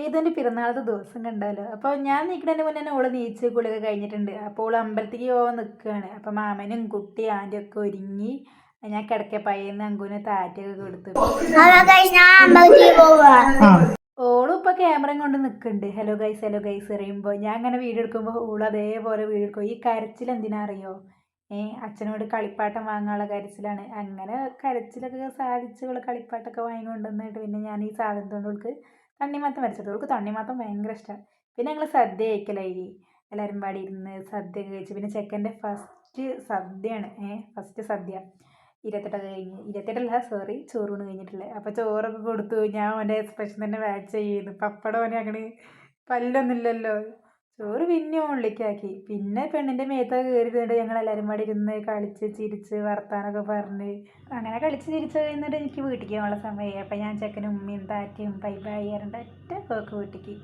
ഏതെൻ്റെ പിറന്നാളത്തെ ദിവസം കണ്ടാലോ. അപ്പോൾ ഞാൻ നിൽക്കുന്നതിന് മുന്നേ തന്നെ ഓള് നീച്ച് കുളിയൊക്കെ കഴിഞ്ഞിട്ടുണ്ട്. അപ്പോൾ ഓള് അമ്പലത്തേക്ക് പോകാൻ നിൽക്കുകയാണ്. അപ്പം മാമനും കുട്ടി ആൻറ്റിയും ഒക്കെ ഒരുങ്ങി ഞാൻ കിടക്കപ്പയ്യെന്ന് അങ്കുവിന് താറ്റൊക്കെ കൊടുത്തു. ഓളും ഇപ്പം ക്യാമറയും കൊണ്ട് നിൽക്കുന്നുണ്ട്. ഹലോ ഗൈസ് അറിയുമ്പോൾ ഞാൻ അങ്ങനെ വീഡിയോ എടുക്കുമ്പോൾ ഓൾ അതേപോലെ വീഡിയോ എടുക്കും. ഈ കരച്ചിൽ എന്തിനാ അറിയോ? അച്ഛനോട് കളിപ്പാട്ടം വാങ്ങാനുള്ള കരച്ചിലാണ്. അങ്ങനെ കരച്ചിലൊക്കെ സാധിച്ച് ഓള് കളിപ്പാട്ടമൊക്കെ വാങ്ങിക്കൊണ്ടുവന്നിട്ട് പിന്നെ ഞാൻ ഈ സാധനത്തോണ്ട് ഓൾക്ക് തണ്ണിമത്തൻ വരച്ചത്. ഓൾക്ക് തണ്ണിമത്തൻ ഭയങ്കര ഇഷ്ടമാണ്. പിന്നെ ഞങ്ങൾ സദ്യ കഴിക്കലായി. എല്ലാവരും പാടി ഇരുന്ന് സദ്യയൊക്കെ കഴിച്ചു. പിന്നെ ചെക്കൻ്റെ ഫസ്റ്റ് സദ്യയാണ്. ഫസ്റ്റ് സദ്യ 28 കഴിഞ്ഞ് 28 സോറി ചോറൂണ് കഴിഞ്ഞിട്ടുള്ളത്. അപ്പോൾ ചോറൊക്കെ കൊടുത്തു. ഞാൻ അവൻ്റെ എക്സ്പ്രഷൻ തന്നെ വാച്ച് ചെയ്യുന്നു. പപ്പടം അവനെ അങ്ങനെ പല്ലൊന്നുമില്ലല്ലോ. ചോറ് പിന്നെ ഉള്ളിക്കാക്കി. പിന്നെ പെണ്ണിൻ്റെ മേത്തൊക്കെ കയറിയിട്ട് ഞങ്ങളെല്ലാവരും പാടി ഇരുന്ന് കളിച്ച് ചിരിച്ച് വർത്താനമൊക്കെ പറഞ്ഞ് അങ്ങനെ കളിച്ച് ചിരിച്ച് കഴിഞ്ഞിട്ട് എനിക്ക് വീട്ടിലേക്ക് പോകാനുള്ള സമയമായി. അപ്പം ഞാൻ ചെക്കനും ഉമ്മയും താറ്റയും ബൈ ബൈ പറഞ്ഞിട്ട് ഒറ്റ പോക്ക് വീട്ടിലേക്ക്.